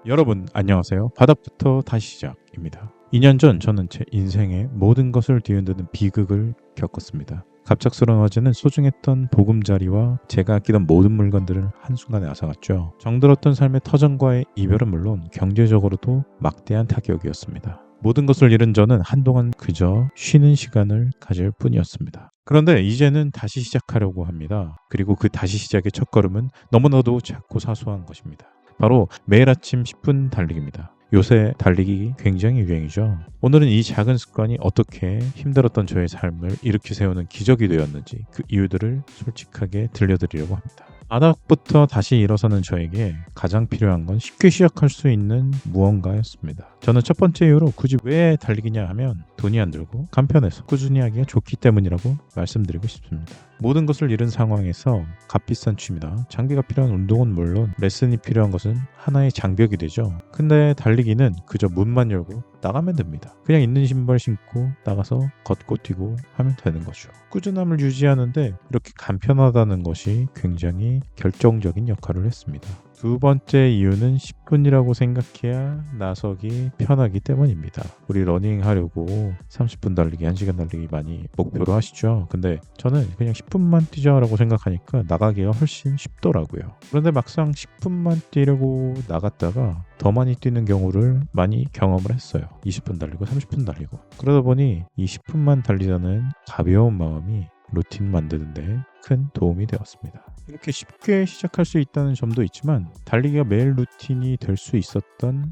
여러분 안녕하세요. 바닥부터 다시 시작입니다. 2년 전 저는 제 인생의 모든 것을 뒤흔드는 비극을 겪었습니다. 갑작스러운 어제는 소중했던 보금자리와 제가 아끼던 모든 물건들을 한순간에 앗아갔죠. 정들었던 삶의 터전과의 이별은 물론 경제적으로도 막대한 타격이었습니다. 모든 것을 잃은 저는 한동안 그저 쉬는 시간을 가질 뿐이었습니다. 그런데 이제는 다시 시작하려고 합니다. 그리고 그 다시 시작의 첫걸음은 너무나도 작고 사소한 것입니다. 바로 매일 아침 10분 달리기입니다. 요새 달리기 굉장히 유행이죠. 오늘은 이 작은 습관이 어떻게 힘들었던 저의 삶을 일으켜 세우는 기적이 되었는지 그 이유들을 솔직하게 들려드리려고 합니다. 바닥부터 다시 일어서는 저에게 가장 필요한 건 쉽게 시작할 수 있는 무언가였습니다. 저는 첫 번째 이유로 굳이 왜 달리기냐 하면 돈이 안 들고 간편해서 꾸준히 하기가 좋기 때문이라고 말씀드리고 싶습니다. 모든 것을 잃은 상황에서 값비싼 취미나 장비가 필요한 운동은 물론 레슨이 필요한 것은 하나의 장벽이 되죠. 근데 달리기는 그저 문만 열고 나가면 됩니다. 그냥 있는 신발 신고 나가서 걷고 뛰고 하면 되는 거죠. 꾸준함을 유지하는데 이렇게 간편하다는 것이 굉장히 결정적인 역할을 했습니다. 두 번째 이유는 10분이라고 생각해야 나서기 편하기 때문입니다. 우리 러닝 하려고 30분 달리기, 1시간 달리기 많이 목표로 하시죠. 근데 저는 그냥 10분만 뛰자라고 생각하니까 나가기가 훨씬 쉽더라고요. 그런데 막상 10분만 뛰려고 나갔다가 더 많이 뛰는 경우를 많이 경험을 했어요. 20분 달리고 30분 달리고. 그러다 보니 이 10분만 달리자는 가벼운 마음이 루틴 만드는데 큰 도움이 되었습니다. 이렇게 쉽게 시작할 수 있다는 점도 있지만 달리기가 매일 루틴이 될 수 있었던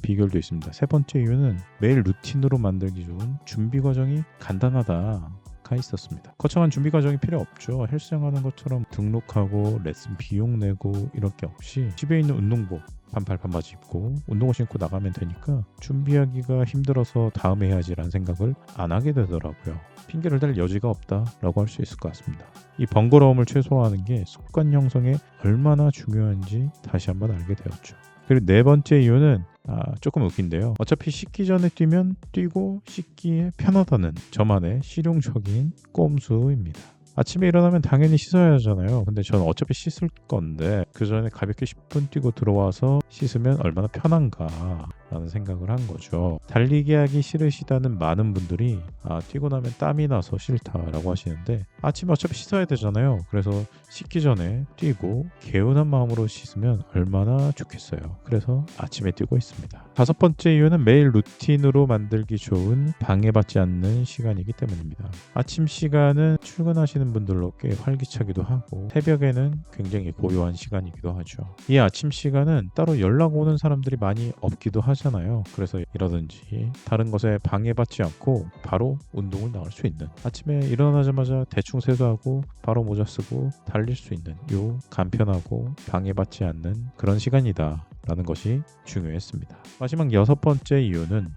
비결도 있습니다. 세 번째 이유는 매일 루틴으로 만들기 좋은 준비 과정이 간단하다. 있었습니다. 거창한 준비 과정이 필요 없죠. 헬스장 하는 것처럼 등록하고 레슨 비용 내고 이럴 게 없이 집에 있는 운동복 반팔 반바지 입고 운동화 신고 나가면 되니까 준비하기가 힘들어서 다음에 해야지라는 생각을 안 하게 되더라고요. 핑계를 댈 여지가 없다라고 할 수 있을 것 같습니다. 이 번거로움을 최소화하는 게 습관 형성에 얼마나 중요한지 다시 한번 알게 되었죠. 그리고 네 번째 이유는 조금 웃긴데요. 어차피 씻기 전에 뛰면 뛰고 씻기에 편하다는 저만의 실용적인 꼼수입니다. 아침에 일어나면 당연히 씻어야 하잖아요. 근데 저는 어차피 씻을 건데 그 전에 가볍게 10분 뛰고 들어와서 씻으면 얼마나 편한가 라는 생각을 한 거죠. 달리기 하기 싫으시다는 많은 분들이 뛰고 나면 땀이 나서 싫다라고 하시는데 아침에 어차피 씻어야 되잖아요. 그래서 씻기 전에 뛰고 개운한 마음으로 씻으면 얼마나 좋겠어요. 그래서 아침에 뛰고 있습니다. 다섯 번째 이유는 매일 루틴으로 만들기 좋은 방해받지 않는 시간이기 때문입니다. 아침 시간은 출근하시는 분들로 꽤 활기차기도 하고 새벽에는 굉장히 고요한 시간이기도 하죠. 이 아침 시간은 따로 연락 오는 사람들이 많이 없기도 하잖아요. 그래서 이러든지 다른 것에 방해받지 않고 바로 운동을 나갈 수 있는, 아침에 일어나자마자 대충 세수하고 바로 모자 쓰고 달릴 수 있는 요 간편하고 방해받지 않는 그런 시간이다 라는 것이 중요했습니다. 마지막 여섯 번째 이유는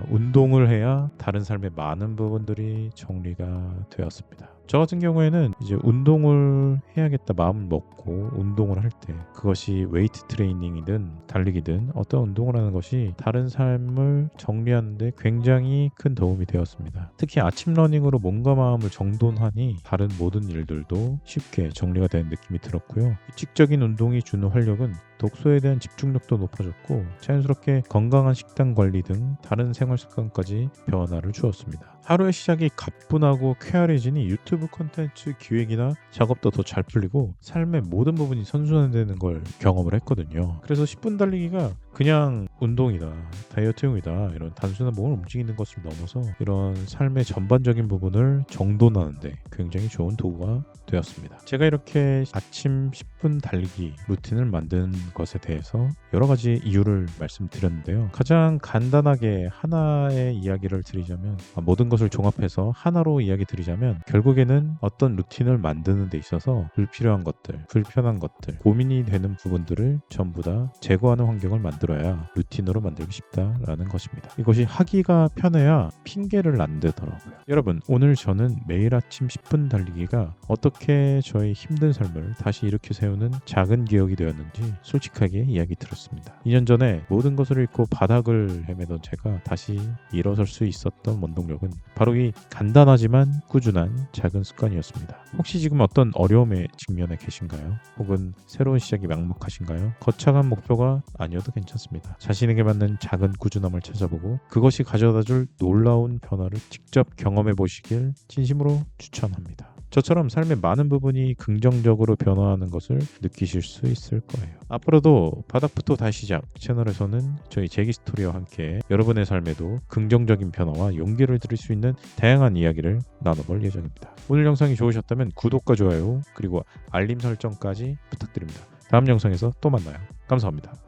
운동을 해야 다른 삶의 많은 부분들이 정리가 되었습니다. 저 같은 경우에는 이제 운동을 해야겠다 마음을 먹고 운동을 할 때 그것이 웨이트 트레이닝이든 달리기든 어떤 운동을 하는 것이 다른 삶을 정리하는 데 굉장히 큰 도움이 되었습니다. 특히 아침 러닝으로 몸과 마음을 정돈하니 다른 모든 일들도 쉽게 정리가 되는 느낌이 들었고요. 규칙적인 운동이 주는 활력은 독서에 대한 집중력도 높아졌고 자연스럽게 건강한 식단 관리 등 다른 생활 습관까지 변화를 주었습니다. 하루의 시작이 가뿐하고 쾌활해지니 유튜브 콘텐츠 기획이나 작업도 더 잘 풀리고 삶의 모든 부분이 선순환되는 걸 경험을 했거든요. 그래서 10분 달리기가 그냥 운동이다, 다이어트용이다 이런 단순한 몸을 움직이는 것을 넘어서 이런 삶의 전반적인 부분을 정돈하는데 굉장히 좋은 도구가 되었습니다. 제가 이렇게 아침 10분 달리기 루틴을 만든 것에 대해서 여러 가지 이유를 말씀드렸는데요. 가장 간단하게 하나의 이야기를 드리자면, 모든 것을 종합해서 하나로 이야기 드리자면 결국에는 어떤 루틴을 만드는 데 있어서 불필요한 것들, 불편한 것들, 고민이 되는 부분들을 전부 다 제거하는 환경을 만드는 들어야 루틴으로 만들고 싶다라는 것입니다. 이것이 하기가 편해야 핑계를 안 대더라고요. 여러분, 오늘 저는 매일 아침 10분 달리기가 어떻게 저의 힘든 삶을 다시 일으켜 세우는 작은 기억이 되었는지 솔직하게 이야기 들었습니다. 2년 전에 모든 것을 잃고 바닥을 헤매던 제가 다시 일어설 수 있었던 원동력은 바로 이 간단하지만 꾸준한 작은 습관이었습니다. 혹시 지금 어떤 어려움에 직면해 계신가요? 혹은 새로운 시작이 막막하신가요? 거창한 목표가 아니어도 괜찮습니다. 자신에게 맞는 작은 꾸준함을 찾아보고 그것이 가져다줄 놀라운 변화를 직접 경험해 보시길 진심으로 추천합니다. 저처럼 삶의 많은 부분이 긍정적으로 변화하는 것을 느끼실 수 있을 거예요. 앞으로도 바닥부터 다시 시작 채널에서는 저희 제기스토리와 함께 여러분의 삶에도 긍정적인 변화와 용기를 드릴 수 있는 다양한 이야기를 나눠볼 예정입니다. 오늘 영상이 좋으셨다면 구독과 좋아요 그리고 알림 설정까지 부탁드립니다. 다음 영상에서 또 만나요. 감사합니다.